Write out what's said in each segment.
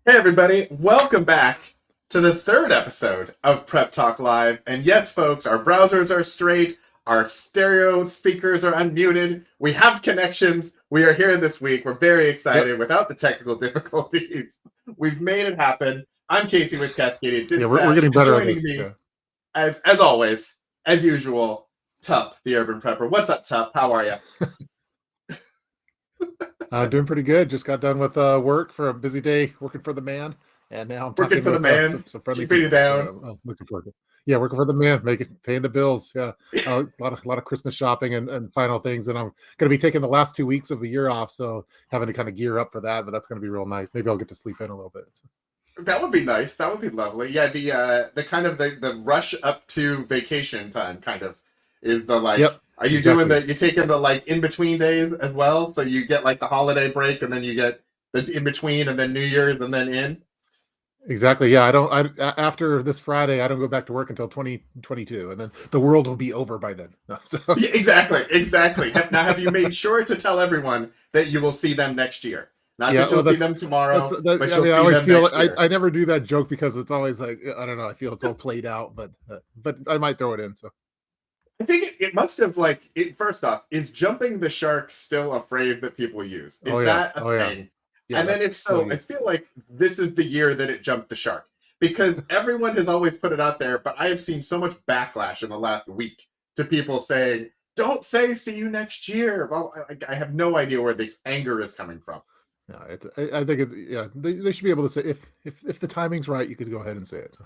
Hey everybody, welcome back to the third episode of Prep Talk Live. And yes, folks, our browsers are straight, our stereo speakers are unmuted, we have connections, we are here this week. We're very excited Yep. without the technical difficulties. We've made it happen. I'm Casey with Cascadia Yeah, we're Dispatch, getting and better at joining this. me, Yeah. as always, as usual, Tup, the urban prepper. What's up, Tup? How are you? Doing pretty good. Just got done with work for a busy day working for the man. And now I'm Working talking for the with man, some friendly keeping you people. down. So I'm looking forward to it. Yeah, working for the man, paying the bills. Yeah. A lot of Christmas shopping and final things. And I'm going to be taking the last 2 weeks of the year off. So having to kind of gear up for that, but that's going to be real nice. Maybe I'll get to sleep in a little bit. That would be nice. That would be lovely. Yeah, the kind of the rush up to vacation time kind of is the like. Yep, Are you doing exactly. the? You're taking the like in between days as well, so you get like the holiday break, and then you get the in between, and then New Year's, and then in. Exactly. Yeah. After this Friday, I don't go back to work until 2022. And then the world will be over by then. No, so. Yeah, exactly, exactly. Now, have you made sure to tell everyone that you will see them next year? Not Yeah, that well, you'll see them tomorrow, but I you'll mean, I see always them feel next year. I never do that joke because it's always like, I don't know, I feel it's all played out, but I might throw it in. So I think it must have like it. First off, is jumping the shark still a phrase that people use? oh Is yeah, that a oh yeah, thing? yeah, And then that's if still so, I used. feel like this is the year that it jumped the shark because everyone has always put it out there. But I have seen so much backlash in the last week to people saying, "Don't say see you next year." Well, I have no idea where this anger is coming from. Yeah, I think it's yeah, they should be able to say if the timing's right, you could go ahead and say it. So.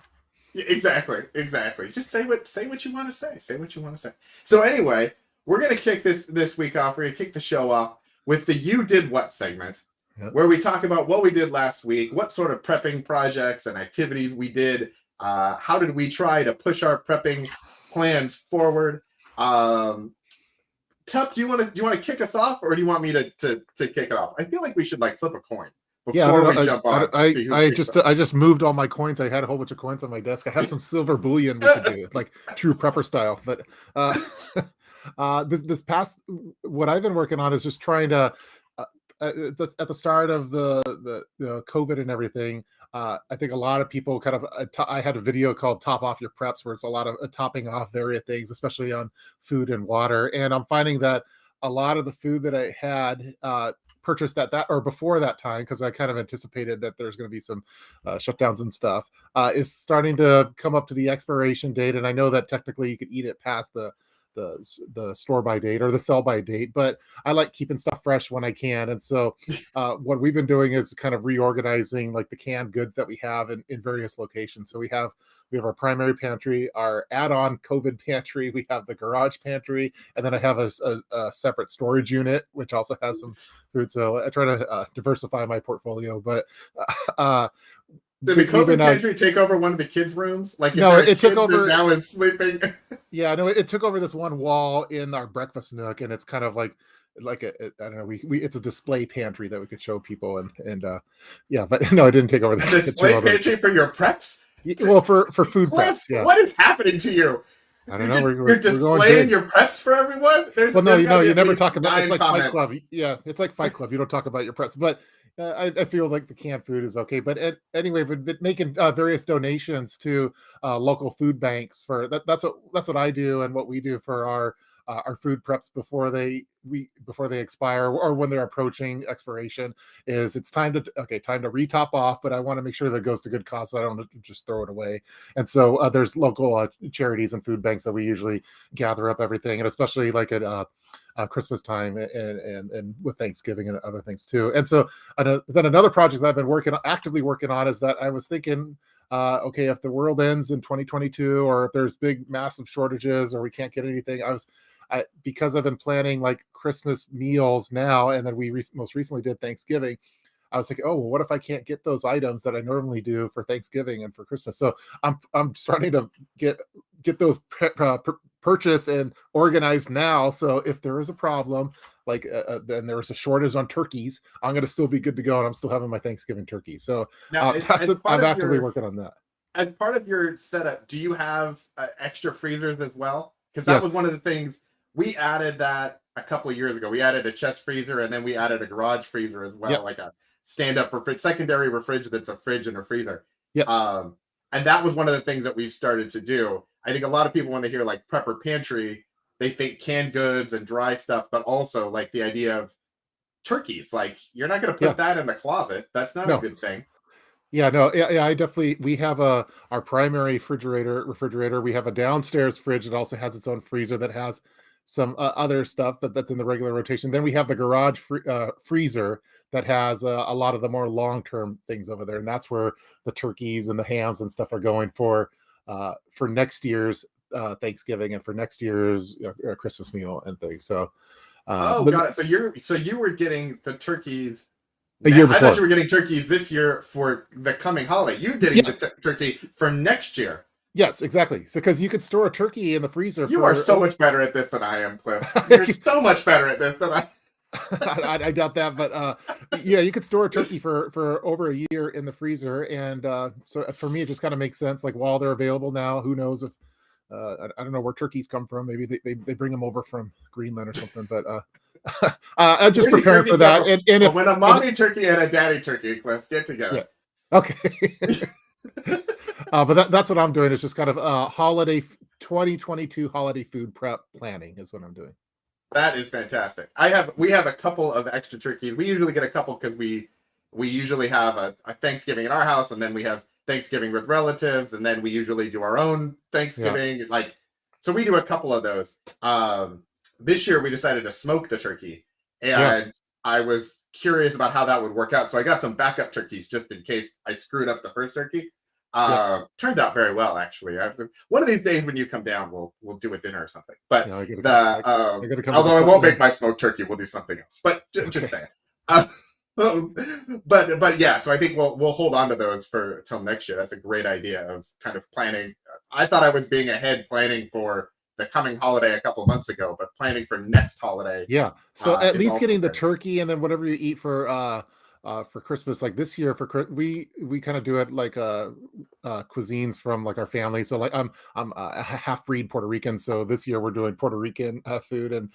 Yeah, exactly, exactly. Just say what you want to say. Say what you want to say. So anyway, we're gonna kick this week off. We're gonna kick the show off with the "You Did What" segment, Yeah. where we talk about what we did last week, what sort of prepping projects and activities we did. How did we try to push our prepping plans forward? Tup, do you want to kick us off, or do you want me to kick it off? I feel like we should like flip a coin Yeah, I before don't we know. jump on to see who kicks off. I just moved all my coins. I had a whole bunch of coins on my desk. I have some silver bullion we could do, like true prepper style. But uh, this past, what I've been working on is just trying to at the start of the COVID and everything. I think a lot of people kind of. I had a video called "Top Off Your Preps," where it's a lot of topping off various things, especially on food and water. And I'm finding that a lot of the food that I had purchased at that or before that time, because I kind of anticipated that there's going to be some shutdowns and stuff, is starting to come up to the expiration date. And I know that technically you could eat it past the store by date or the sell by date, but I like keeping stuff fresh when I can. And so what we've been doing is kind of reorganizing like the canned goods that we have in various locations. So we have our primary pantry, our add-on COVID pantry, we have the garage pantry, and then I have a separate storage unit which also has some food. So I try to diversify my portfolio. But uh, Did the we've COVID been pantry take over one of the kids' rooms? Like, if no, there's a it took kid that over. now is sleeping. Yeah, no, it took over this one wall in our breakfast nook, and it's kind of like I don't know, we it's a display pantry that we could show people, and yeah, but no, it didn't take over A the display over. pantry for your preps? Well, for food Cliff, preps, yeah. what is happening to you? I don't You're know. just We're you're we're going displaying big. your preps for everyone. There's Well, no, there's got to be you at never least talk about. It's 9 like Fight comments. Club. Yeah, it's like Fight Club. You don't talk about your preps, but I feel like the canned food is okay. But anyway, we've been making various donations to local food banks for that. That's what I do and what we do for our food preps before they expire or when they're approaching expiration. Is it's time to retop off, but I want to make sure that it goes to good cause. So I don't just throw it away. And so there's local charities and food banks that we usually gather up everything, and especially like at Christmas time and with Thanksgiving and other things too. And so then another project that I've been actively working on is that I was thinking, okay, if the world ends in 2022 or if there's big massive shortages or we can't get anything, because I've been planning like Christmas meals now, and then we most recently did Thanksgiving. I was thinking, oh, well, what if I can't get those items that I normally do for Thanksgiving and for Christmas? So I'm starting to get those purchased and organized now. So if there is a problem, like then there was a shortage on turkeys, I'm going to still be good to go, and I'm still having my Thanksgiving turkey. So Now, I'm actively working on that. as part of your setup, do you have extra freezers as well? Because that Yes. was one of the things we added that a couple of years ago. We added a chest freezer, and then we added a garage freezer as well, Yep. like a stand-up secondary fridge that's a fridge and a freezer. Yep. And that was one of the things that we've started to do. I think a lot of people, when they hear like prepper pantry, they think canned goods and dry stuff, but also like the idea of turkeys. Like, you're not going to Yeah. put that in the closet. That's not a No. good thing. Yeah, no, yeah, I definitely we have our primary refrigerator. We have a downstairs fridge that also has its own freezer that has some other stuff that's in the regular rotation. Then we have the garage freezer that has a lot of the more long-term things over there, and that's where the turkeys and the hams and stuff are going for next year's Thanksgiving and for next year's Christmas meal and things. So Oh, got it. So you were getting the turkeys. a year I thought before. you were getting turkeys this year for the coming holiday. You're getting Yeah. the turkey for next year. Yes, exactly. So because you could store a turkey in the freezer. You are so much better at this than I am, Cliff. You're so much better at this than I. I doubt that, but yeah, you could store a turkey for over a year in the freezer, and so for me, it just kind of makes sense. Like while they're available now, who knows if I don't know where turkeys come from. Maybe they bring them over from Greenland or something. But I'm just preparing for that. And if when a mommy turkey and a daddy turkey, Cliff, get together. Yeah. Okay. But that's what I'm doing. Is just kind of holiday 2022 holiday food prep planning is what I'm doing. That is fantastic. We have a couple of extra turkeys. We usually get a couple because we usually have a Thanksgiving at our house, and then we have Thanksgiving with relatives, and then we usually do our own Thanksgiving. Yeah. So we do a couple of those. This year we decided to smoke the turkey, and I was curious about how that would work out. So I got some backup turkeys just in case I screwed up the first turkey. Turned out very well, actually. One of these days when you come down, we'll do a dinner or something. But although I won't make my smoked turkey, we'll do something else. But just saying. But yeah, so I think we'll hold on to those for till next year. That's a great idea of kind of planning. I thought I was being ahead planning for the coming holiday a couple months ago, but planning for next holiday. Yeah. So at least getting the turkey and then whatever you eat for Christmas, like this year we kind of do it like cuisines from like our family. So like I'm a half breed Puerto Rican, so this year we're doing Puerto Rican food, and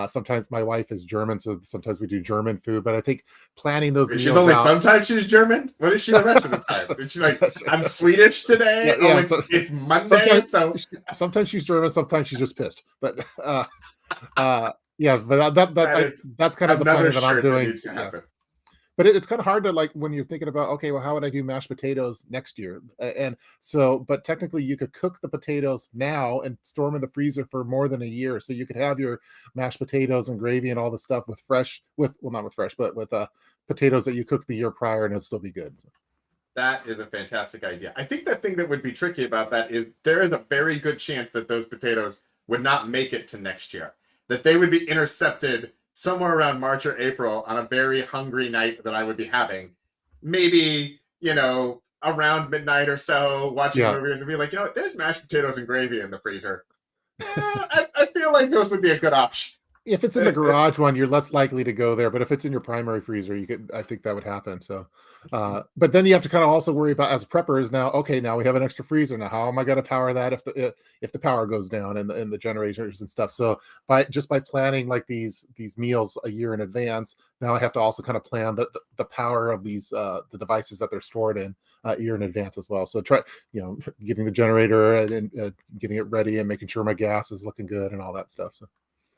sometimes my wife is German, so sometimes we do German food. But I think planning those meals she's only out, sometimes she's German. What is she the rest of the time? Is she like, I'm Swedish today? It's Monday. Sometimes she's German, sometimes she's just pissed. But yeah, but that's kind of the planning that I'm doing. But it's kind of hard to like when you're thinking about, okay, well, how would I do mashed potatoes next year? And so, but technically you could cook the potatoes now and store them in the freezer for more than a year. So you could have your mashed potatoes and gravy and all the stuff with potatoes that you cooked the year prior, and it'll still be good. So. That is a fantastic idea. I think the thing that would be tricky about that is there is a very good chance that those potatoes would not make it to next year, that they would be intercepted somewhere around March or April on a very hungry night that I would be having. Maybe, around midnight or so, watching movies and be like, there's mashed potatoes and gravy in the freezer. I feel like those would be a good option. If it's in the garage one, you're less likely to go there. But if it's in your primary freezer, I think that would happen. So, but then you have to kind of also worry about, as preppers now, okay, now we have an extra freezer. Now, how am I going to power that if the power goes down and the generators and stuff? So by planning like these meals a year in advance, now I have to also kind of plan the power of these the devices that they're stored in a year in advance as well. So try getting the generator and getting it ready and making sure my gas is looking good and all that stuff. So.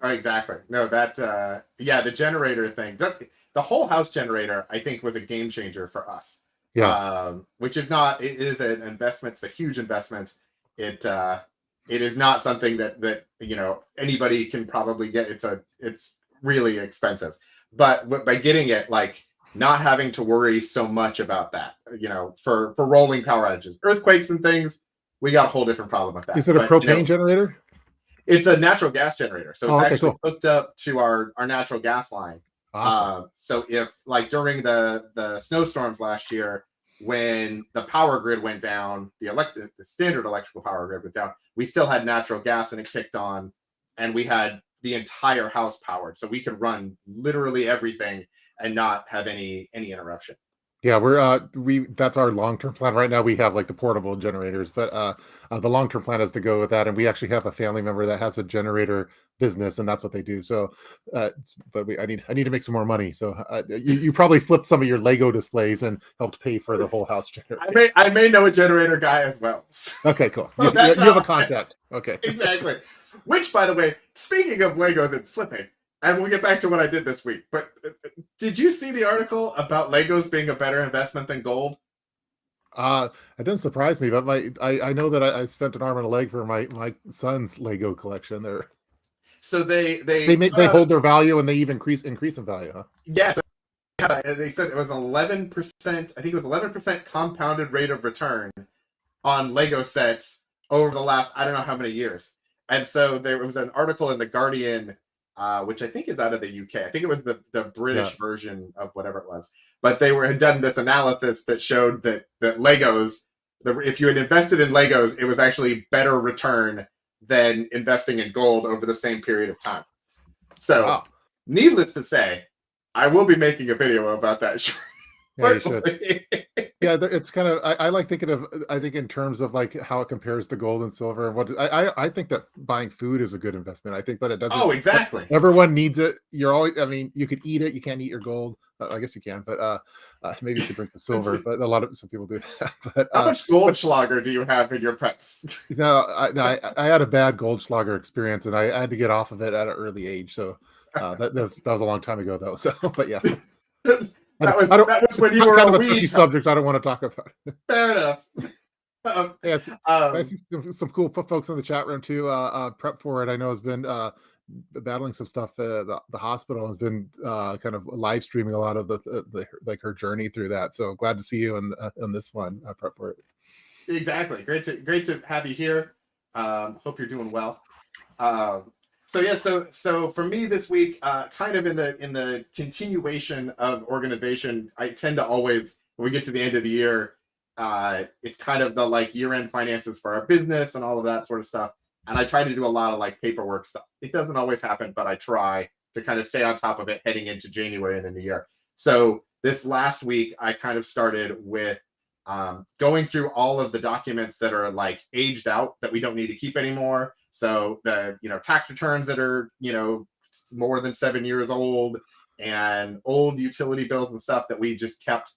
Exactly. No, that the generator thing, the whole house generator, I think, was a game changer for us. Yeah. Which is not. It is an investment. It's a huge investment. It is not something that anybody can probably get. It's really expensive. But by getting it, like not having to worry so much about that, for rolling power outages, earthquakes and things, we got a whole different problem with that. Is it a propane generator? It's a natural gas generator. So it's actually hooked up to our natural gas line. Awesome. So if like during the snowstorms last year, when the power grid went down, the standard electrical power grid went down, we still had natural gas and it kicked on, and we had the entire house powered. So we could run literally everything and not have any interruption. Yeah, we that's our long-term plan. Right now we have like the portable generators, but the long-term plan is to go with that. And we actually have a family member that has a generator business, and that's what they do. So, I need to make some more money. So, you probably flipped some of your Lego displays and helped pay for the whole house I generator. may I may know a generator guy as well. Okay, cool. So that's You have a how contact. Okay. exactly. Which, by the way, speaking of Legos and flipping, and we'll get back to what I did this week. But did you see the article about Legos being a better investment than gold? It doesn't surprise me, but I know that I spent an arm and a leg for my son's Lego collection. So They they make put they out hold their value and they even increase in value, huh? yes, yeah, they said it was 11%. I think it was 11% compounded rate of return on Lego sets over the last I don't know how many years. And so there was an article in the Guardian, which I think is out of the UK. I think it was the Yeah. British version of whatever it was, but they had done this analysis that showed that Legos, if you had invested in Legos, it was actually better return than investing in gold over the same period of time. So, Wow. needless to say, I will be making a video about that Yeah, you should. shortly. Yeah, it's kind of I like thinking of I think in terms of like how it compares to gold and silver and what I think that buying food is a good investment. I think that it doesn't Oh, exactly. everyone needs it. You're always I mean, you could eat it, you can't eat your gold. I guess you can, but maybe you could drink the silver, but some people do that. How much But Goldschlager do you have in your preps? no, I had a bad Goldschlager experience and I had to get off of it at an early age. So that was a long time ago though. So but yeah. I don't That was it's when you were kind a of a touchy weed. subject I don't want to talk about. Fair enough. Um, Yeah, I um, see some cool folks in the chat room too. Prep for it. I know has been battling some stuff. The hospital has been kind of live streaming a lot of the like her journey through that. So glad to see you on this one. Prep for it. exactly. Great to have you here. Hope you're doing well. Um, so yeah, so for me this week, kind of in the continuation of organization, I tend to always when we get to the end of the year, it's kind of the like year-end finances for our business and all of that sort of stuff. And I try to do a lot of like paperwork stuff. It doesn't always happen, but I try to kind of stay on top of it heading into January and the new year. So this last week, I kind of started with going through all of the documents that are like aged out that we don't need to keep anymore. So the tax returns that are more than 7 years old and old utility bills and stuff that we just kept.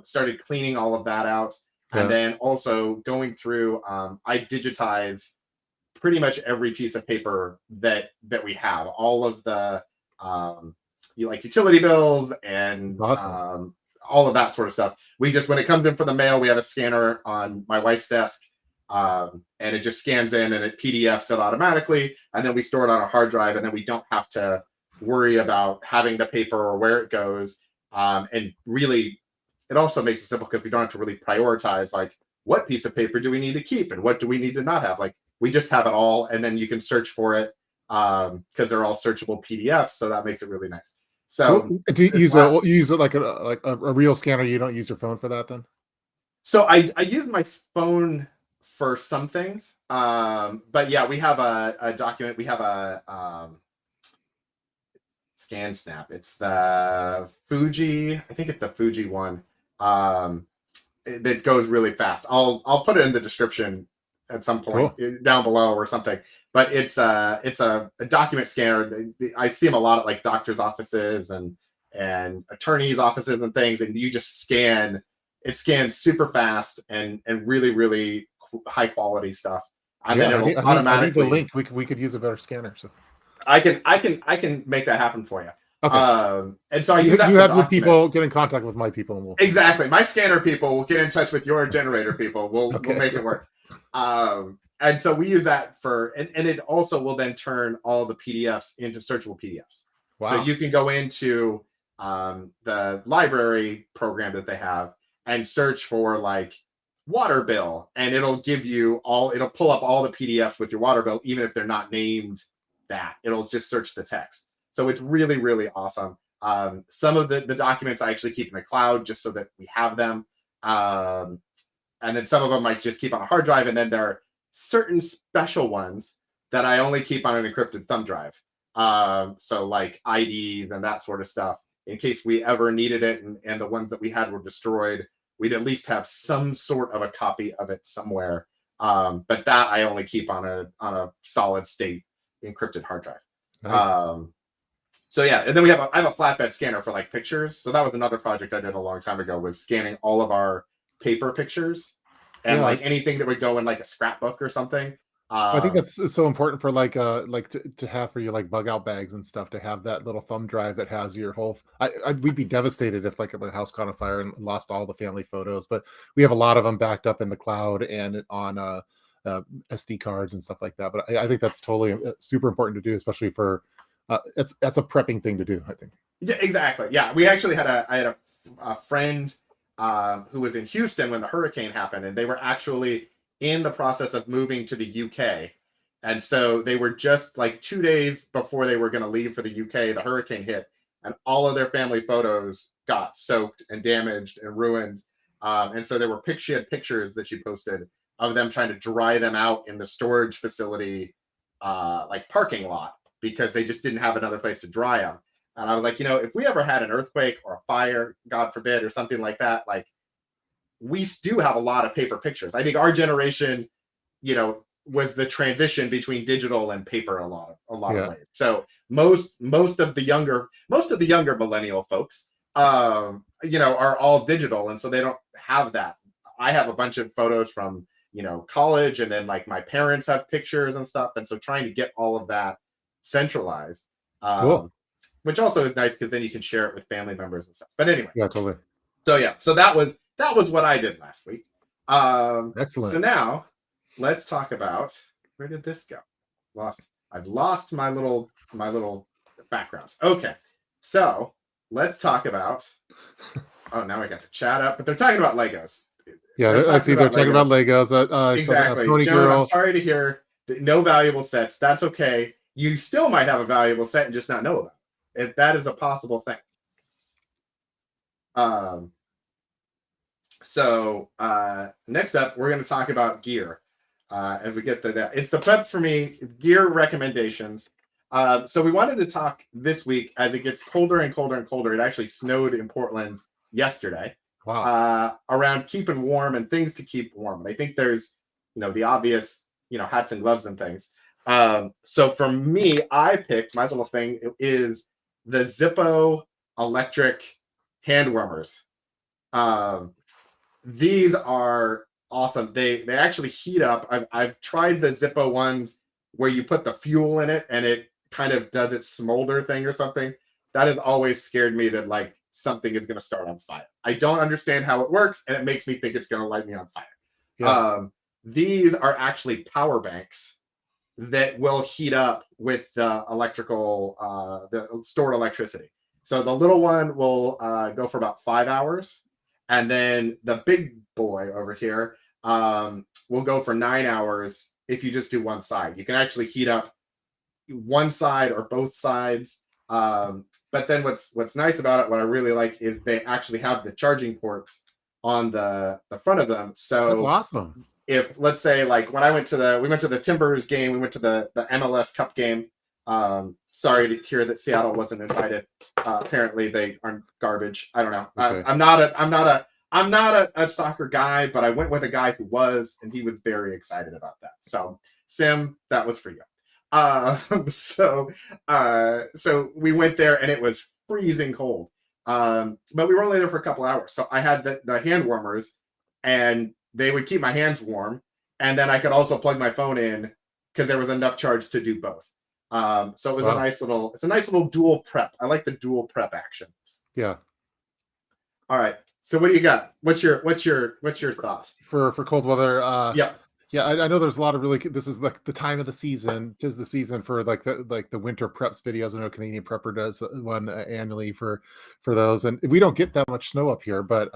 Started cleaning all of that out, and Yeah, then also going through. I digitize pretty much every piece of paper that we have. All of the like utility bills it's and awesome. all of that sort of stuff. We just when it comes in for the mail, we have a scanner on my wife's desk, and it just scans in and it PDFs it automatically, and then we store it on a hard drive, and then we don't have to worry about having the paper or where it goes. And really, it also makes it simple because we don't have to really prioritize like what piece of paper do we need to keep and what do we need to not have. Like we just have it all, and then you can search for it because they're all searchable PDFs. So that makes it really nice. Cool. So Do this last, you use it like a real scanner? You don't use your phone for that then? so I use my phone for some things, but yeah, we have a document. We have a Scan Snap. It's the Fuji. I think it's the Fuji one. Um, that goes really fast. I'll put it in the description at some point Cool. down below or something. But it's a document scanner. I see them a lot at like doctors' offices and attorneys' offices and things, and you just scan. It scans super fast and really high quality stuff, and then Yeah, it'll I need the automatically link. We could use a better scanner. So I can make that happen for you. okay, And so I use that you for have your documents. people get in contact with my people, and we'll Exactly. My scanner people will get in touch with your generator people. We'll okay. make it work. And so we use that for and it also will then turn all the PDFs into searchable PDFs. So Wow. you can go into the library program that they have and search for like water bill, and it'll pull up all the PDFs with your water bill, even if they're not named that. It'll just search the text. So it's really awesome. Some of the documents I actually keep in the cloud just so that we have them. Um, and then some of them I just keep on a hard drive. And then there are certain special ones that I only keep on an encrypted thumb drive. So like IDs and that sort of stuff. in case we ever needed it, and the ones that we had were destroyed, we'd at least have some sort of a copy of it somewhere. But that I only keep on a solid state encrypted hard drive. Nice. So yeah, and then I have a flatbed scanner for like pictures. So that was another project I did a long time ago, was scanning all of our paper pictures and Yeah, like anything that would go in like a scrapbook or something. I think Um, that's so important for like to have for your like bug out bags and stuff, to have that little thumb drive that has your whole. We'd be devastated if like the house caught on fire and lost all the family photos, but we have a lot of them backed up in the cloud and on SD cards and stuff like that. But I think that's totally super important to do, especially for that's a prepping thing to do, I think. yeah, exactly. Yeah, we actually had I had a friend who was in Houston when the hurricane happened, and they were actually in the process of moving to the UK. And so they were just like 2 days before they were going to leave for the UK, the hurricane hit, and all of their family photos got soaked and damaged and ruined. And so there were she had pictures that she posted of them trying to dry them out in the storage facility, like parking lot, because they just didn't have another place to dry them. And I was like, if we ever had an earthquake or a fire, God forbid, or something like that, like we do have a lot of paper pictures. I think our generation, was the transition between digital and paper a lot of ways. So most of the younger millennial folks, are all digital, and so they don't have that. I have a bunch of photos from college, and then like my parents have pictures and stuff, and so trying to get all of that centralized, Cool. which also is nice because then you can share it with family members and stuff. But anyway, Yeah, totally. so yeah, so that was what I did last week. Excellent. So now let's talk about, where did this go? I've lost my little backgrounds. Okay, so let's talk about. Oh, now I got to chat up, but they're talking about Legos. Yeah, I see they're talking about Legos. Exactly, Tony Joan. Girl. I'm sorry to hear that no valuable sets. That's okay. You still might have a valuable set and just not know about it. That is a possible thing. So next up, we're going to talk about gear. As we get to that, it's the preps for me gear recommendations. So we wanted to talk this week as it gets colder and colder and colder. It actually snowed in Portland yesterday. Wow. Around keeping warm and things to keep warm. And I think there's, the obvious, hats and gloves and things. So for me, I picked my little thing is the Zippo electric hand warmers. These are awesome. They actually heat up. I've tried the Zippo ones where you put the fuel in it and it kind of does its smolder thing or something. That has always scared me, that like something is going to start on fire. I don't understand how it works, and it makes me think it's going to light me on fire. Yeah. These are actually power banks that will heat up with the the stored electricity. So the little one will go for about 5 hours. And then the big boy over here will go for 9 hours if you just do one side. You can actually heat up one side or both sides. But then what's nice about it, what I really like, is they actually have the charging ports on the front of them. So that's awesome. If, let's say, like when we went to the Timbers game, we went to the MLS Cup game. Sorry to hear that Seattle wasn't invited. Apparently they aren't garbage. I don't know. Okay. I'm not a soccer guy, but I went with a guy who was, and he was very excited about that. So Sim, that was for you. So we went there and it was freezing cold. But we were only there for a couple hours. So I had the hand warmers, and they would keep my hands warm. And then I could also plug my phone in because there was enough charge to do both. So it was a nice little dual prep. I like the dual prep action. Yeah. All right. So what do you got? What's your thoughts for cold weather? Yeah. Yeah, I know there's a lot of really. This is like the time of the season. 'Tis the season for like the winter preps videos. I know Canadian Prepper does one annually for those, and we don't get that much snow up here. But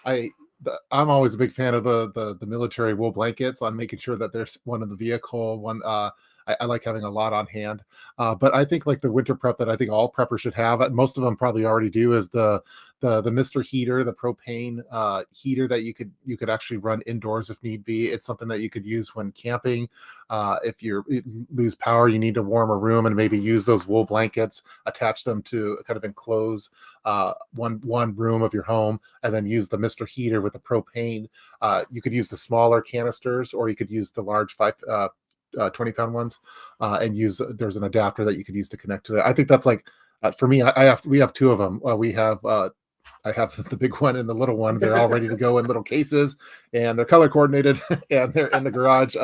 I'm always a big fan of the military wool blankets. On making sure that there's one in the vehicle. One I like having a lot on hand. But I think like the winter prep that I think all preppers should have, most of them probably already do, is the Mr. Heater, the propane heater that you could actually run indoors if need be. It's something that you could use when camping. If you lose power, you need to warm a room, and maybe use those wool blankets, attach them to kind of enclose one room of your home, and then use the Mr. Heater with the propane. You could use the smaller canisters, or you could use the large 20-pound ones, and there's an adapter that you could use to connect to it. I think that's like, for me, we have two of them. I have the big one and the little one. They're all ready to go in little cases, and they're color coordinated, and they're in the garage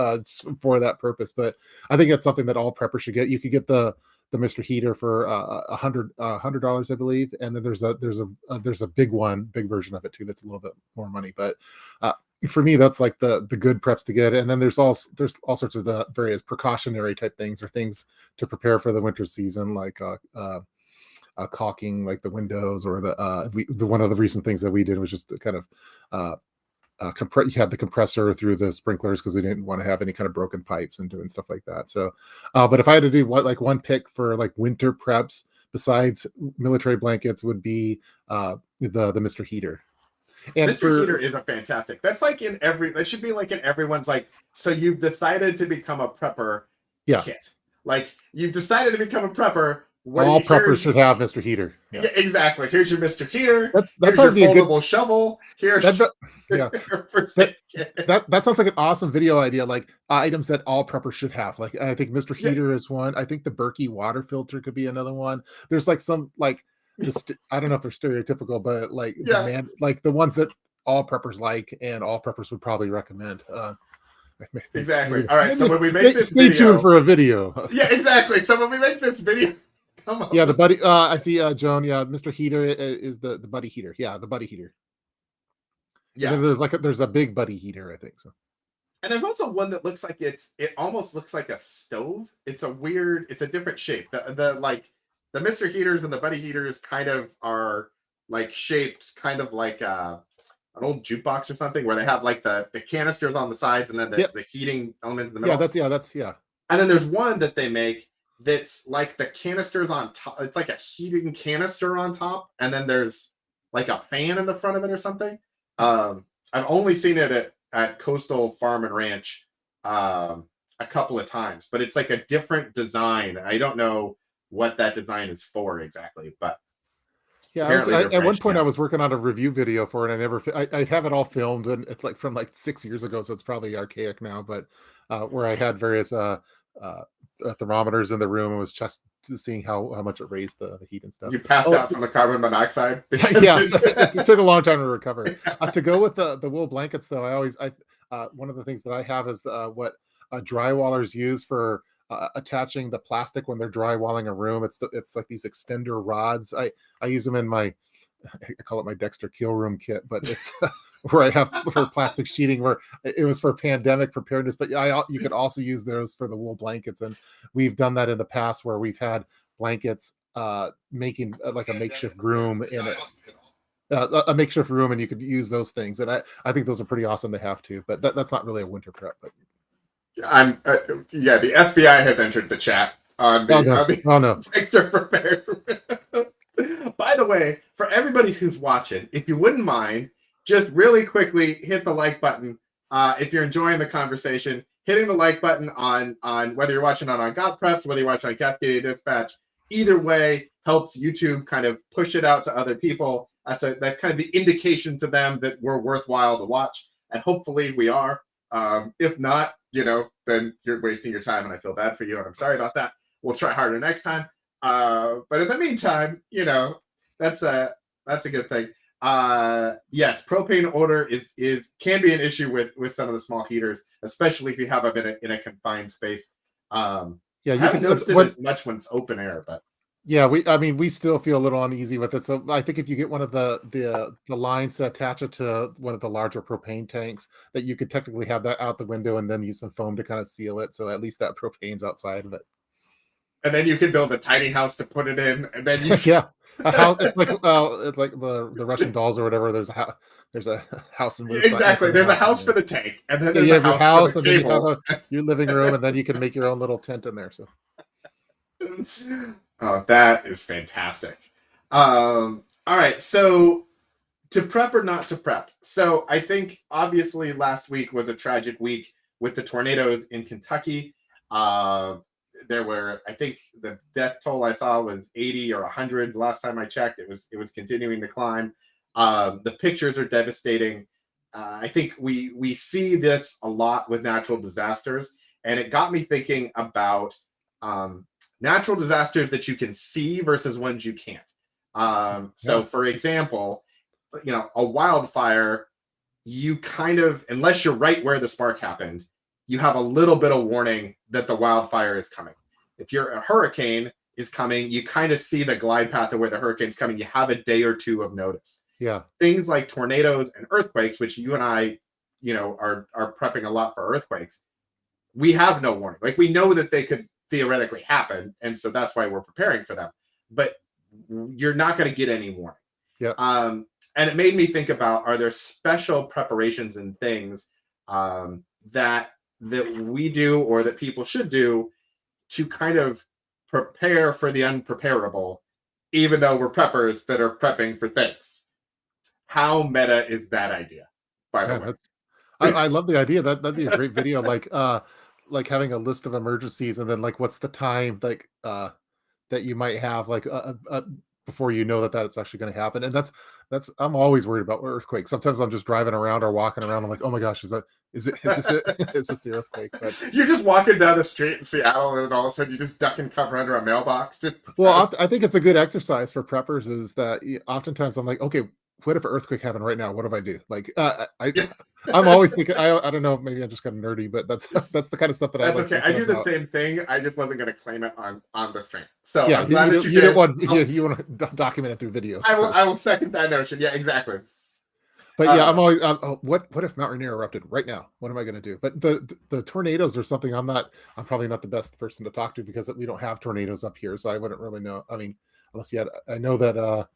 for that purpose. But I think it's something that all preppers should get. You could get the Mr. Heater for $100, I believe, and then there's a big version of it too that's a little bit more money. But for me, that's like the good preps to get. And then there's all sorts of the various precautionary type things, or things to prepare for the winter season, like caulking like the windows, or the one of the recent things that we did was just to kind of you had the compressor through the sprinklers, because we didn't want to have any kind of broken pipes and doing stuff like that. So but if I had to do one pick for like winter preps besides military blankets, would be the Mr. Heater. And Mr. Heater is a fantastic. That's like that should be like in everyone's, like, so you've decided to become a prepper kit. Like, you've decided to become a prepper. All preppers should have Mr. Heater. Yeah, exactly. Here's your Mr. Heater. Here's your foldable shovel. Here's your first aid kit. That sounds like an awesome video idea. Like items that all preppers should have. Like, I think Mr. Heater is one. I think the Berkey water filter could be another one. There's like some like I don't know if they're stereotypical, but like like the ones that all preppers like, and all preppers would probably recommend. Exactly. All right. So when we make this stay tuned for a video. Yeah, exactly. So when we make this video. Come on. Yeah, the buddy. I see, Joan. Yeah, Mr. Heater is the buddy heater. Yeah, the buddy heater. Yeah, there's a big buddy heater, I think so. And there's also one that looks like it almost looks like a stove. It's a different shape. The Mr. Heaters and the buddy heaters kind of are like shaped kind of like an old jukebox or something, where they have like the canisters on the sides, and then the heating element in the middle. Yeah. And then there's one that they make that's like the canisters on top. It's like a heating canister on top, and then there's like a fan in the front of it or something. I've only seen it at Coastal Farm and Ranch a couple of times, but it's like a different design. I don't know what that design is for exactly, but yeah, at one point I was working on a review video for it. I have it all filmed, and it's like from like 6 years ago, so it's probably archaic now, but where I had various thermometers in the room, and was just seeing how much it raised the heat and stuff. You passed out from the carbon monoxide. Yeah, it took a long time to recover. To go with the wool blankets, though, one of the things that I have is what drywallers use for attaching the plastic when they're drywalling a room. It's like these extender rods. I use them in I call it my Dexter Kill Room kit, but it's where I have for plastic sheeting, where it was for pandemic preparedness. But you could also use those for the wool blankets, and we've done that in the past, where we've had blankets making like a makeshift room in it. A makeshift room, and you could use those things, and I think those are pretty awesome to have too. But that's not really a winter prep. But the FBI has entered the chat on the extra prepared. By the way, for everybody who's watching, if you wouldn't mind, just really quickly hit the like button. If you're enjoying the conversation, hitting the like button on whether you're watching on God Preps, whether you're watching on Cascadia Dispatch, either way helps YouTube kind of push it out to other people. That's kind of the indication to them that we're worthwhile to watch, and hopefully we are. If not, then you're wasting your time, and I feel bad for you, and I'm sorry about that. We'll try harder next time. But in the meantime, that's a good thing. Yes, propane odor can be an issue with some of the small heaters, especially if you have them in a confined space. I haven't noticed it as much when it's open air, but yeah, we still feel a little uneasy with it. So I think if you get one of the lines to attach it to one of the larger propane tanks, that you could technically have that out the window, and then use some foam to kind of seal it, so at least that propane's outside of it. and then you can build a tiny house to put it in, and then you Yeah, a house. It's like the Russian dolls or whatever. There's a house and exactly. inside the There's a house. house for the tank, and then Yeah, there's you a have your house for the house, and then you have cable. your living room, and then you can make your own little tent in there. So Oh, that is fantastic. All right, so to prep or not to prep. So I think obviously last week was a tragic week with the tornadoes in Kentucky. Uh, there were, I think, the death toll I saw was 80 or 100. The last time I checked, it was continuing to climb. The pictures are devastating. I think we see this a lot with natural disasters, and it got me thinking about um, natural disasters that you can see versus ones you can't. So, yeah, for example, a wildfire, you kind of, unless you're right where the spark happened, you have a little bit of warning that the wildfire is coming. If a hurricane is coming, you kind of see the glide path of where the hurricane's coming. You have a day or two of notice. yeah, Things like tornadoes and earthquakes, which you and I, are prepping a lot for earthquakes. We have no warning. Like, we know that they could theoretically happen, and so that's why we're preparing for them. But you're not going to get any warning. yeah. And it made me think about, are there special preparations and things that we do or that people should do to kind of prepare for the unpreparable, even though we're preppers that are prepping for things? How meta is that idea, by the Yeah, way? I love the idea. That'd be a great video. Like having a list of emergencies, and then like what's the time that you might have before you know that that's actually going to happen. And that's I'm always worried about earthquakes. Sometimes I'm just driving around or walking around. I'm like, oh my gosh, is this it? Is this the earthquake? But You're just walking down the street in Seattle, and all of a sudden you just duck and cover under a mailbox. I think it's a good exercise for preppers. Is that oftentimes I'm like, okay, what if an earthquake happened right now? What do I do? Like, I'm always thinking. I don't know. Maybe I'm just kind of nerdy, but that's the kind of stuff that I That's like okay. I thinking do the about. same thing. I just wasn't going to claim it on the stream. So Yeah, I'm glad that you you don't did. want you want to document it through video. I will second that notion. Yeah, exactly. But yeah, I'm Uh, always oh, what if Mount Rainier erupted right now? What am I going to do? But the tornadoes are something I'm probably not the best person to talk to because we don't have tornadoes up here, so I wouldn't really know. I mean, unless you had, I know that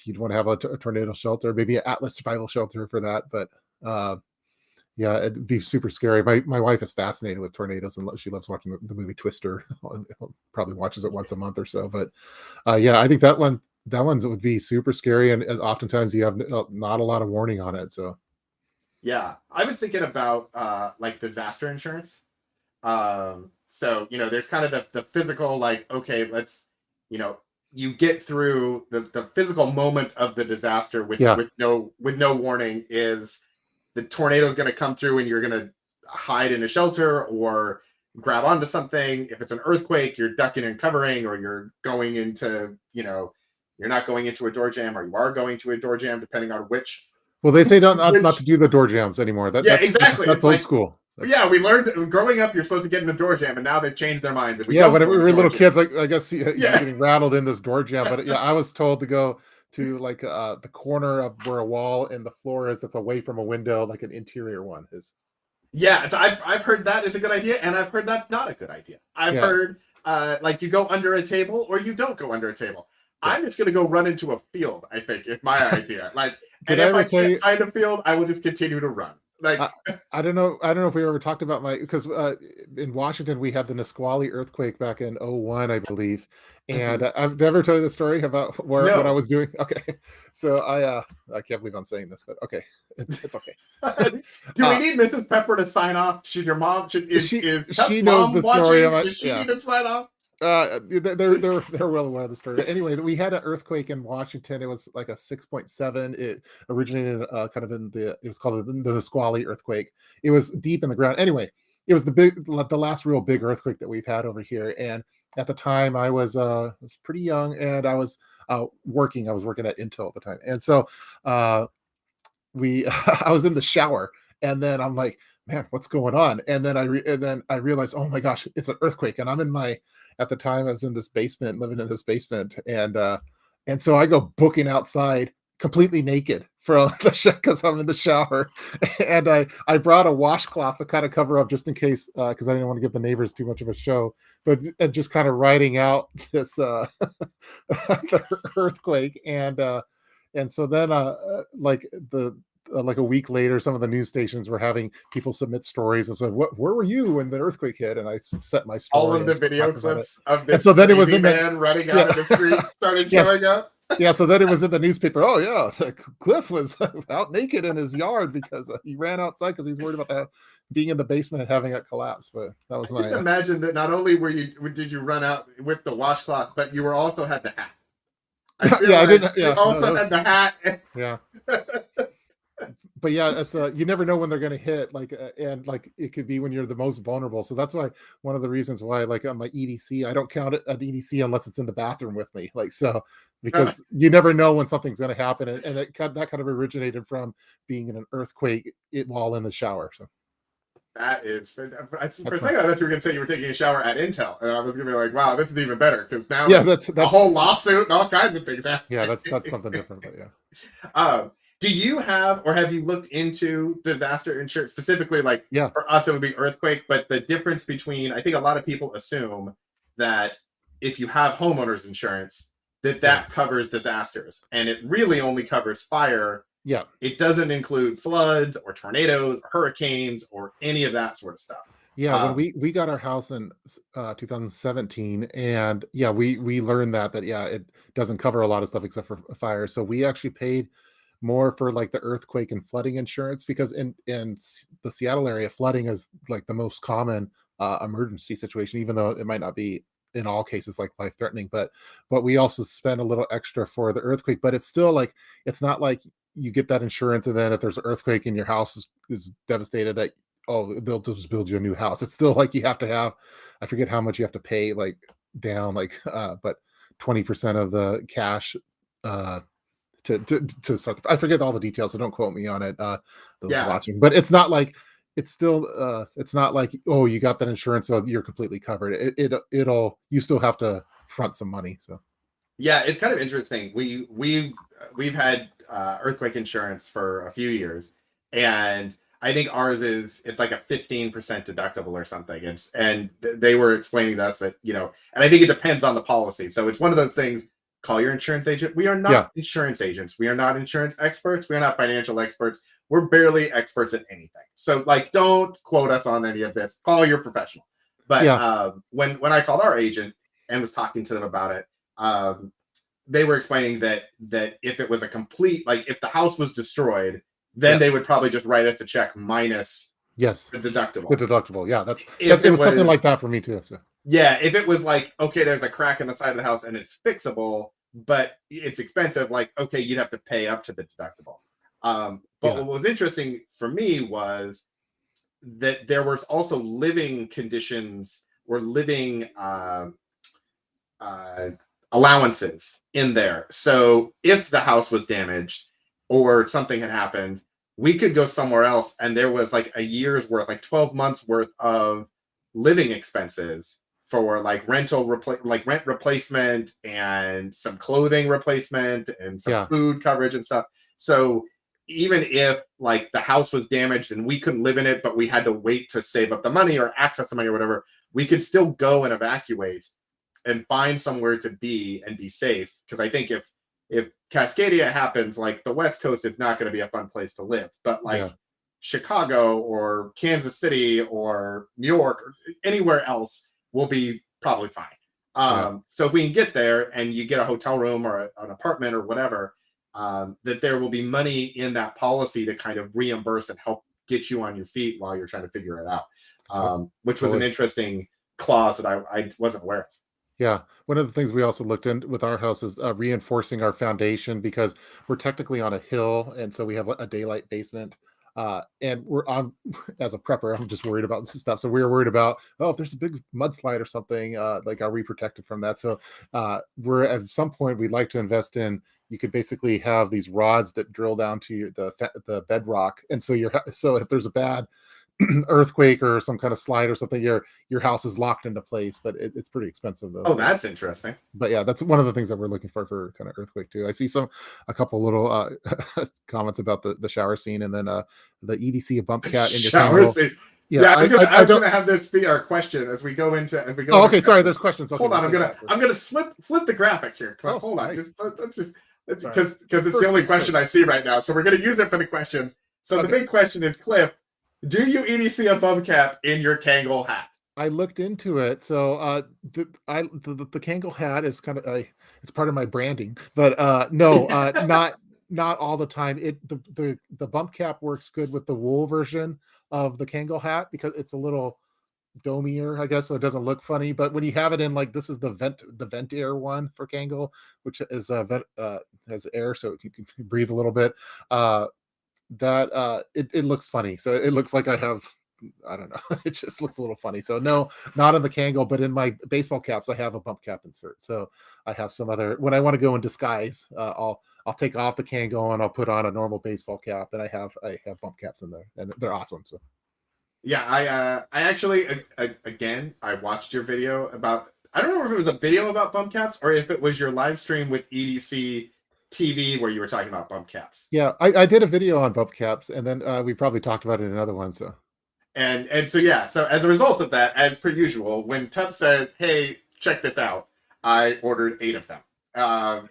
you'd want to have a tornado shelter, maybe an Atlas survival shelter for that. But yeah, it'd be super scary. My wife is fascinated with tornadoes and she loves watching the movie Twister. Probably watches it once a month or so. But yeah, I think that one's would be super scary, and oftentimes you have not a lot of warning on it. So yeah, I was thinking about like disaster insurance. So there's kind of the physical, like, okay, let's you get through the physical moment of the disaster with yeah, no warning. Is the tornado is going to come through and you're going to hide in a shelter or grab onto something. If it's an earthquake, you're ducking and covering, or you're going into, you're not going into a door jam, or you are going to a door jam, depending on which. well, they say not to Which, do the door jams anymore. yeah, exactly. That's It's old like, school. yeah, we learned growing up, you're supposed to get in a door jam, and now they've changed their mind that we Yeah, don't whenever go we in a were door little jam. kids, like I guess you're Yeah. getting rattled in this door jam. But yeah, I was told to go to like the corner of where a wall and the floor is that's away from a window, like an interior one is. Yeah, so I've heard that is a good idea, and I've heard that's not a good idea. I've Yeah, heard like you go under a table or you don't go under a table. yeah. I'm just gonna go run into a field, I think, is my idea. Like, Did and I if ever I tell can't you? find a field, I will just continue to run. Like, I don't know. I don't know if we ever talked about because in Washington we had the Nisqually earthquake back in '01, I believe. And I've never told you the story about what I no. was doing. Okay, so I can't believe I'm saying this, but okay, it's okay. Do we need Mrs. Pepper to sign off? Should your mom? Is Pep's she knows mom the story watching? of Does she yeah. need to sign off? They're well aware of the story. Anyway, we had an earthquake in Washington. It was like a 6.7. It originated kind of it was called the Nisqually earthquake. It was deep in the ground. Anyway, it was the last real big earthquake that we've had over here. And at the time, I was pretty young, and I was working. I was working at Intel at the time, and so we I was in the shower, and then I'm like, man, what's going on? And then I realized, oh my gosh, it's an earthquake, and I'm in my at the time I was in this basement, living in this basement, and so I go booking outside completely naked from the because I'm in the shower, and I brought a washcloth to kind of cover up just in case because I didn't want to give the neighbors too much of a show, but and just kind of writing out this the earthquake and so then like the like a week later, some of the news stations were having people submit stories and said, "What? Where were you when the earthquake hit?" And I set my All story of and the started video talking about it. clips of And this so then it was crazy in the man running out yeah of the street started yes showing up. yeah, so then it was in the newspaper. Oh yeah, Cliff was out naked in his yard because he ran outside because he's worried about that being in the basement and having it collapse. But that I was just my imagine that not only did you run out with the washcloth, but you were also had the hat. I feel yeah, I like didn't you no, also had the hat. yeah. But yeah, it's you never know when they're going to hit, like and like it could be when you're the most vulnerable. So that's why one of the reasons why like on my EDC I don't count it an EDC unless it's in the bathroom with me, like so because you never know when something's going to happen, and that kind of originated from being in an earthquake while in the shower. So That is for a that's my second I thought you were gonna say you were taking a shower at Intel, and I was gonna be like, wow, this is even better because now yeah it's a that's whole lawsuit and all kinds of things yeah happening. that's something different, but yeah. Do you have or have you looked into disaster insurance specifically? Like Yeah, for us, it would be earthquake, but the difference between I think a lot of people assume that if you have homeowners insurance, that yeah, that covers disasters, and it really only covers fire. yeah. It doesn't include floods or tornadoes or hurricanes or any of that sort of stuff. Yeah, when Um, we got our house in 2017, and yeah, we learned that yeah, it doesn't cover a lot of stuff except for fire. So we actually paid more for like the earthquake and flooding insurance because the Seattle area, flooding is like the most common emergency situation, even though it might not be in all cases like life threatening. But we also spend a little extra for the earthquake. But it's still like it's not like you get that insurance and then if there's an earthquake and your house is devastated that oh, they'll just build you a new house. It's still like you have to have, I forget how much you have to pay, like down, like, but 20% of the cash uh, to start. I forget all the details, so don't quote me on it. Those yeah, watching, but it's not like it's still, it's not like oh, you got that insurance, so you're completely covered. It'll you still have to front some money. So yeah, it's kind of interesting. We've had earthquake insurance for a few years, and I think ours is it's like a 15% deductible or something. They were explaining to us that and I think it depends on the policy. So it's one of those things. Call your insurance agent. We are yeah, not insurance agents. We are not insurance experts. We are not financial experts. We're barely experts at anything. So like, don't quote us on any of this. Call your professional. But yeah, when I called our agent and was talking to them about it, um, they were explaining that if it was a complete like if the house was destroyed, then yeah, they would probably just write us a check minus yes, the the deductible. deductible. Yeah, If it it was something was like that for me too. So yeah, if it was like okay, there's a crack in the side of the house and it's fixable, but it's expensive, like okay, you'd have to pay up to the deductible. But yeah, what was interesting for me was that there was also living conditions or living uh, allowances in there. So if the house was damaged or something had happened, we could go somewhere else, and there was like a year's worth, like 12 months worth of living expenses for like like rent replacement and some clothing replacement and some yeah, food coverage and stuff. So even if like the house was damaged and we couldn't live in it, but we had to wait to save up the money or access the money or whatever, we could still go and evacuate and find somewhere to be and be safe. Because I think if Cascadia happens, like the West Coast is not going to be a fun place to live. But like yeah, Chicago or Kansas City or New York or anywhere else will be probably fine. yeah. So if we can get there and you get a hotel room or an apartment or whatever, that there will be money in that policy to kind of reimburse and help get you on your feet while you're trying to figure it out, which was an Totally. interesting clause that I wasn't aware of. Yeah. One of the things we also looked in with our house is reinforcing our foundation because we're technically on a hill. And so we have a daylight basement. And we're on, as a prepper, I'm just worried about this stuff. So we were worried about, oh, if there's a big mudslide or something, like, are we protected from that? So we're at some point, we'd like to invest in, you could basically have these rods that drill down to the bedrock. And so so if there's a bad earthquake or some kind of slide or something, your house is locked into place. But it's pretty expensive though. Oh, So, that's interesting. but yeah, that's one of the things that we're looking for kind of earthquake too. I see a couple little comments about the shower scene, and then the EDC a bump cat in your Shower Kangol. scene. Yeah, Yeah, I I was don't. gonna have this be our question as we go Oh, into okay. Sorry, questions. there's questions. Okay, Hold we'll on, save that for. I'm gonna flip the graphic here. Oh, Hold on, nice. let's just Sorry. because it's the First only things question first. I see right now. So we're gonna use it for the questions. So the Okay. big question is, Cliff, do you EDC a bum cap in your Kangol hat? I looked into it. So the Kangol hat is kind of it's part of my branding, but no, not all the time. The bump cap works good with the wool version of the Kangol hat because it's a little domier, I guess, so it doesn't look funny. But when you have it in, like, this is the vent air one for Kangol, which is has air so you can breathe a little bit. That it looks funny. So it looks like I have, I don't know. It just looks a little funny. So no, not in the Kangol, but in my baseball caps, I have a bump cap insert. So I have some other, when I want to go in disguise, I'll take off the Kangol and I'll put on a normal baseball cap, and I have bump caps in there, and they're awesome. So Yeah, I actually again I watched your video about, I don't know if it was a video about bump caps or if it was your live stream with EDC TV where you were talking about bump caps. yeah, I did a video on bump caps, and then we probably talked about it in another one. So And so yeah, so as a result of that, as per usual, when Tubb says, "Hey, check this out," I ordered 8 of them.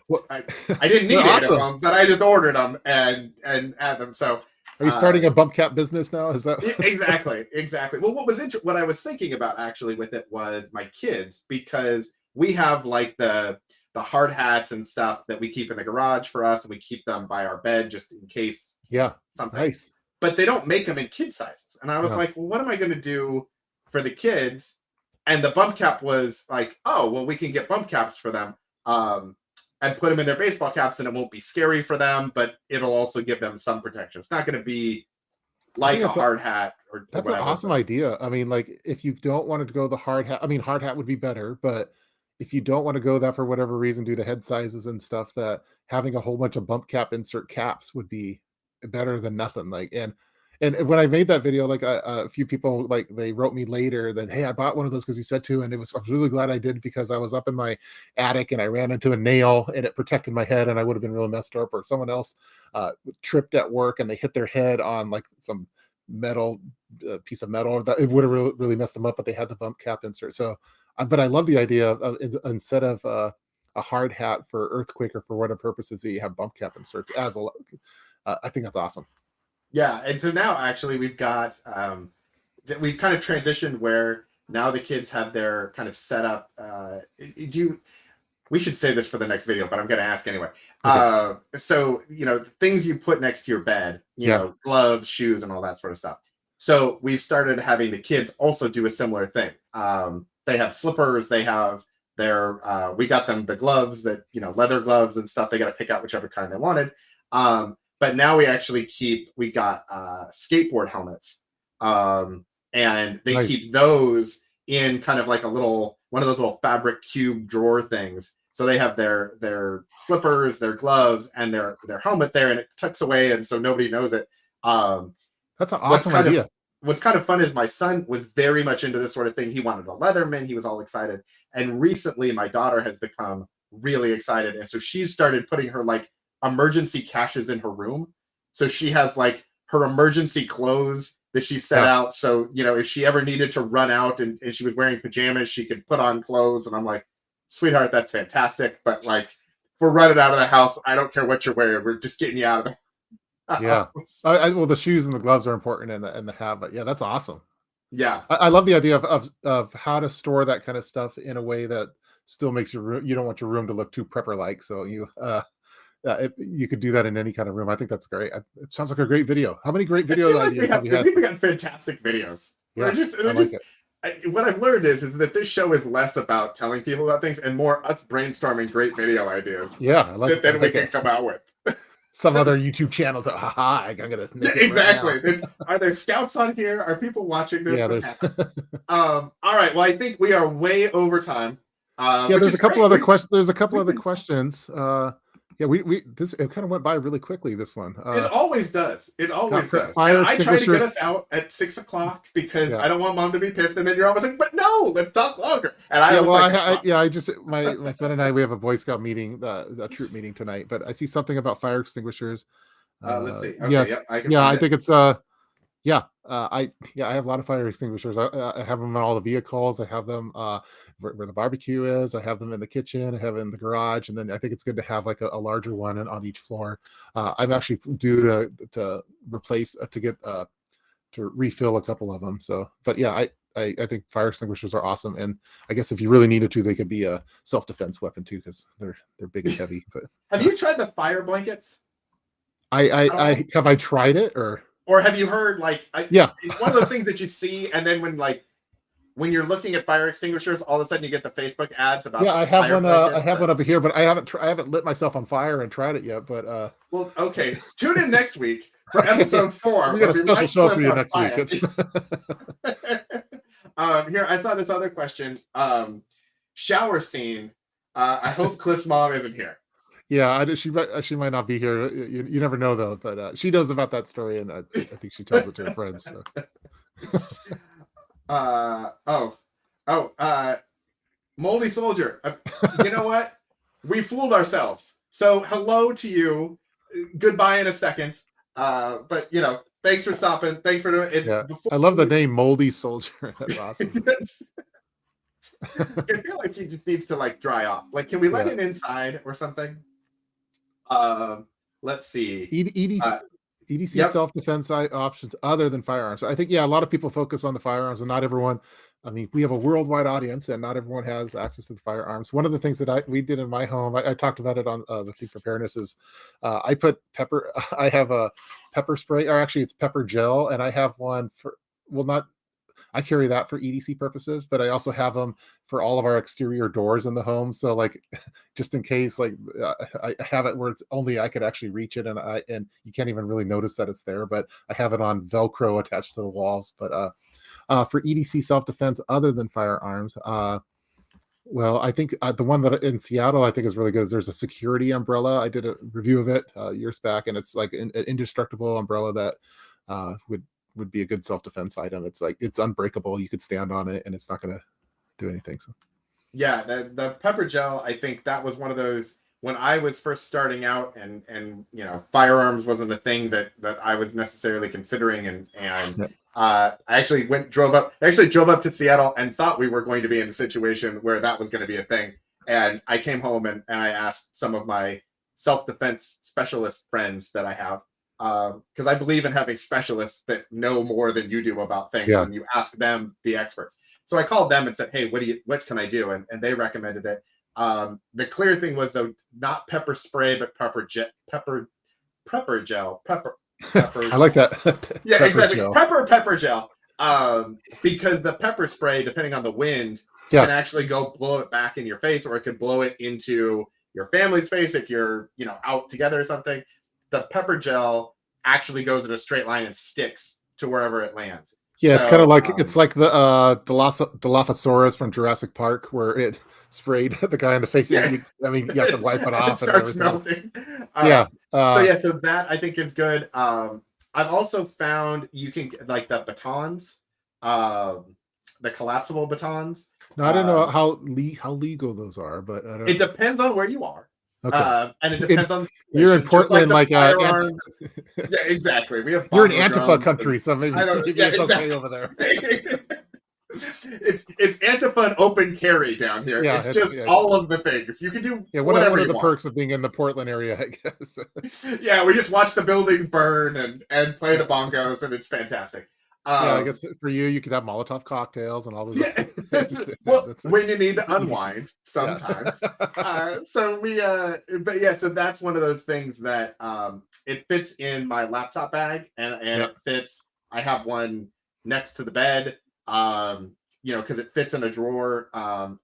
what? I didn't need They're 8 of awesome. them, but I just ordered them and add them. So Are you starting a bump cap business now? Is that exactly. Well, what I was thinking about actually with it was my kids, because we have like the hard hats and stuff that we keep in the garage for us, and we keep them by our bed just in case Yeah, something. nice. But they don't make them in kid sizes, and I was No. like, well, what am I going to do for the kids? And the bump cap was like, oh, well, we can get bump caps for them. And put them in their baseball caps, and it won't be scary for them, but it'll also give them some protection. It's not going to be I like think a hard hat or that's an whatever. awesome idea. I mean, like, if you don't want to go the hard hat, I mean, hard hat would be better, but if you don't want to go that for whatever reason due to head sizes and stuff, that having a whole bunch of bump cap insert caps would be better than nothing. Like, and when I made that video, like a few people, like, they wrote me later that, hey, I bought one of those because you said to, and I was really glad I did, because I was up in my attic and I ran into a nail and it protected my head, and I would have been really messed up. Or someone else tripped at work and they hit their head on like some metal piece of metal that it would have really messed them up, but they had the bump cap insert. So but I love the idea of instead of a hard hat for earthquake or for whatever purposes, that you have bump cap inserts as a I think that's awesome. Yeah, and so now actually we've got we've kind of transitioned where now the kids have their kind of setup. Do you? We should say this for the next video, but I'm going to ask anyway. Okay. So things you put next to your bed, Yeah. gloves, shoes, and all that sort of stuff. So we've started having the kids also do a similar thing. They have slippers. They have their. We got them the gloves that leather gloves and stuff. They got to pick out whichever kind they wanted. But now we got skateboard helmets, and they Nice. keep those in kind of like one of those little fabric cube drawer things. So they have their slippers, their gloves, and their helmet there, and it tucks away, and so nobody knows it. That's an What's awesome kind idea. of what's kind of fun is my son was very much into this sort of thing. He wanted a Leatherman. He was all excited, and recently my daughter has become really excited, and so she's started putting her like emergency caches in her room. So she has like her emergency clothes that she set Yeah. out. So, if she ever needed to run out and she was wearing pajamas, she could put on clothes. And I'm like, sweetheart, that's fantastic. But like, if we're running out of the house, I don't care what you're wearing. We're just getting you out of the Yeah. house. Well, the shoes and the gloves are important, and the hat, but yeah, that's awesome. Yeah. I love the idea of how to store that kind of stuff in a way that still makes your room. You don't want your room to look too prepper like, so you could do that in any kind of room. I think that's great. It sounds like a great video. How many great I video feel like ideas have you had? we got fantastic videos. Yeah, I They're like just it. what I've learned is that this show is less about telling people about things and more us brainstorming great video ideas Yeah, that I then we like can it. come out with. Some other YouTube channels are, haha, I'm gonna Yeah, make it right now. exactly. Are there scouts on here? Are people watching this? Yeah, What's there's happening? All right. Well, I think we are way over time, yeah, which there's is a couple great. other questions. There's a couple other questions. Yeah, we this it kind of went by really quickly. This one, It always does. It always does. And fire I try to get extinguishers. us out at 6 o'clock because Yeah, I don't want mom to be pissed. And then you're always like, but no, let's talk longer. And I yeah. look Well, like a schmuck. I just my son and I, we have a Boy Scout meeting, a troop meeting tonight. But I see something about fire extinguishers. Let's see. Okay, Yes, yep, I can yeah. find I it. think it's yeah. I have a lot of fire extinguishers. I have them in all the vehicles. I have them where the barbecue is. I have them in the kitchen. I have it in the garage, and then I think it's good to have like a larger one on each floor. I'm actually due to replace to get to refill a couple of them. So, but yeah, I think fire extinguishers are awesome, and I guess if you really needed to, they could be a self defense weapon too, because they're big and heavy. But Have you tried the fire blankets I have I tried it or have you heard like yeah. it's one of those things that you see and then when you're looking at fire extinguishers, all of a sudden you get the Facebook ads about Yeah, I have fire one. blankets. I have one over here, but I haven't lit myself on fire and tried it yet. But Well, okay. Tune in next week for okay. episode 4. We got a where we special might show clip for you on next week. fire. Here, I saw this other question. Shower scene. I hope Cliff's mom isn't here. Yeah, she might not be here. You never know though. But she knows about that story, and I think she tells it to her friends. So. Moldy Soldier. You know what? We fooled ourselves. So hello to you. Goodbye in a second. But thanks for stopping. Thanks for doing it. Yeah, I love the name Moldy Soldier. That's awesome. I feel like he just needs to like dry off. Like, can we let him inside or something? Let's see. EDC Yep. self-defense options other than firearms. I think, a lot of people focus on the firearms, and not everyone. I mean, we have a worldwide audience, and not everyone has access to the firearms. One of the things that we did in my home, I talked about it on the Think Preparedness, is I put pepper. I have a pepper spray, or actually, it's pepper gel, and I have one for not. I carry that for EDC purposes, but I also have them for all of our exterior doors in the home. So like, just in case, like I have it where it's only I could actually reach it, and you can't even really notice that it's there. But I have it on Velcro attached to the walls. But for EDC self-defense other than firearms, well, I think the one that in Seattle I think is really good is there's a security umbrella. I did a review of it years back, and it's like an indestructible umbrella that would be a good self-defense item. It's like it's unbreakable. You could stand on it and it's not going to do anything. So yeah, the pepper gel, I think that was one of those when I was first starting out and firearms wasn't a thing that I was necessarily considering and I actually drove up to Seattle and thought we were going to be in a situation where that was going to be a thing. And I came home and I asked some of my self-defense specialist friends that I have, because I believe in having specialists that know more than you do about things, and you ask them, the experts. So I called them and said, "Hey, what can I do?" And they recommended it. The clear thing was though, not pepper spray, but pepper gel. I like that. Yeah, Pepper exactly. gel. Pepper gel. Because the pepper spray, depending on the wind, can actually go blow it back in your face, or it could blow it into your family's face if you're out together or something. The pepper gel actually goes in a straight line and sticks to wherever it lands. Yeah, it's kind of like it's like the Dilophosaurus from Jurassic Park, where it sprayed the guy in the face. Yeah. You have to wipe it off. It starts melting. So that I think is good. I've also found you can like the batons, the collapsible batons. Now I don't know how legal those are, but I don't it depends on where you are. Okay. And it depends on you're in Portland, yeah, exactly. We have you're in Antifa country, so maybe it's okay over there. It's Antifa and open carry down here. Yeah, it's just all of the things you can do. One of the perks of being in the Portland area, I guess. Yeah, we just watch the buildings burn and play the bongos, and it's fantastic. I guess for you could have Molotov cocktails and all those. Yeah. Well, when you need to unwind sometimes. So that's one of those things that it fits in my laptop bag, and it fits. I have one next to the bed, because it fits in a drawer,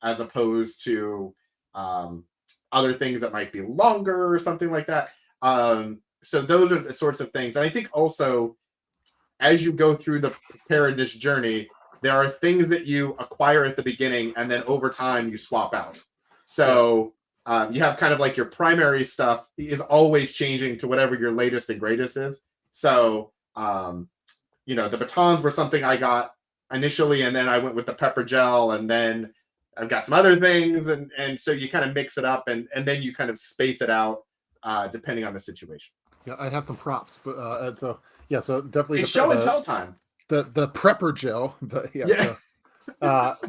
as opposed to other things that might be longer or something like that. So those are the sorts of things, and I think also, as you go through the preparedness journey, there are things that you acquire at the beginning, and then over time you swap out. So you have kind of like your primary stuff is always changing to whatever your latest and greatest is. So, the batons were something I got initially, and then I went with the pepper gel, and then I've got some other things, and so you kind of mix it up, and then you kind of space it out depending on the situation. Yeah, I have some props, but so definitely It's show and tell time. The prepper gel, but yeah. So,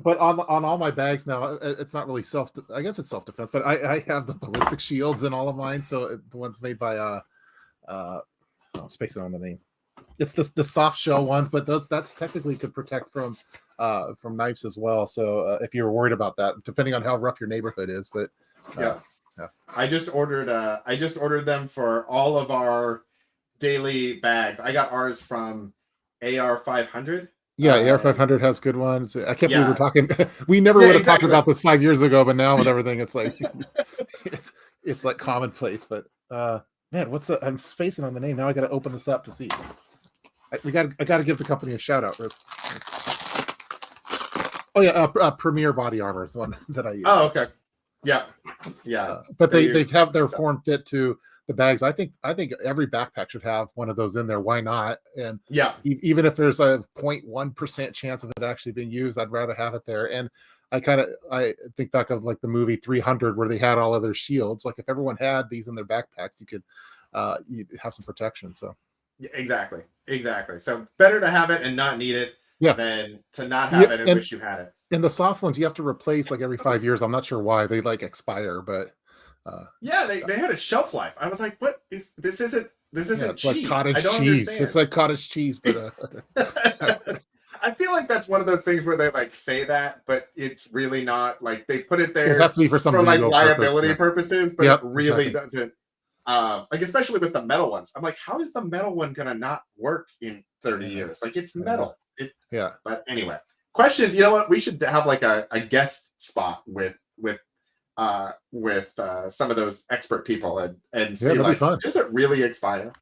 but on all my bags now, it's not really I guess it's self-defense, but I have the ballistic shields in all of mine. So the ones made by spacing on the name. It's the soft shell ones, but that's technically could protect from knives as well. So if you're worried about that, depending on how rough your neighborhood is, but yeah. I just ordered them for all of our daily bags. I got ours from AR500. Yeah, AR500 has good ones. I can't believe we're talking. We never would have talked about this 5 years ago, but now with everything, it's like it's like commonplace. But man, I'm spacing on the name now. I got to open this up to see. I got to give the company a shout out. Oh yeah, Premier Body Armor is the one that I use. Oh, okay. Yeah. But they have their form fit to the bags. I think every backpack should have one of those in there. Why not? And even if there's a 0.1% chance of it actually being used, I'd rather have it there. And I think back of like the movie 300 where they had all of their shields. Like if everyone had these in their backpacks, you could you'd have some protection. So exactly. So better to have it and not need it than to not have it and wish you had it. And the soft ones you have to replace like every 5 years. I'm not sure why they like expire, but they had a shelf life. I was like, what is this? Isn't it's cheese? Like cottage I don't cheese. understand. It's like cottage cheese, but I feel like that's one of those things where they like say that, but it's really not. Like they put it there. It has to be for some like liability purposes, but it really doesn't. Like especially with the metal ones, I'm like, how is the metal one gonna not work in 30 years? Like it's metal. But anyway, questions. You know what? We should have like a guest spot with some of those expert people and see like, does it really expire?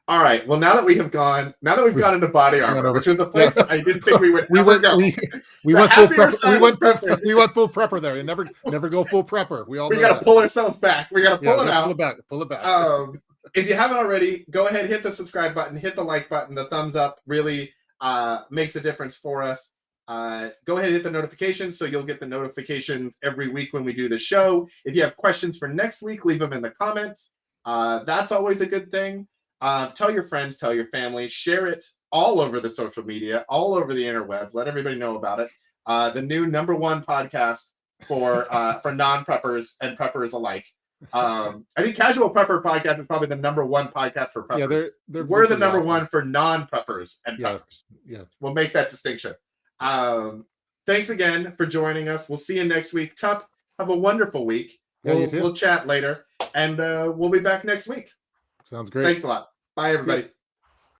All right. Well, now that we've gone into body armor, which is the place I didn't think we would ever go. We went full prepper. We went full prepper there. You never go full prepper. We got to pull ourselves back. We got to pull it out. Pull it back. If you haven't already, go ahead, hit the subscribe button, hit the like button. The thumbs up really makes a difference for us. Go ahead and hit the notifications so you'll get the notifications every week when we do the show. If you have questions for next week, leave them in the comments. That's always a good thing. Tell your friends, tell your family, share it all over the social media, all over the interwebs. Let everybody know about it. The new #1 podcast for non-preppers and preppers alike. I think Casual Prepper Podcast is probably the #1 podcast for preppers. Yeah, we're the #1 for non-preppers and preppers. Yeah. We'll make that distinction. Thanks again for joining us. We'll see you next week. Tup, have a wonderful week. We'll chat later, and we'll be back next week. Sounds great. Thanks a lot. Bye, everybody.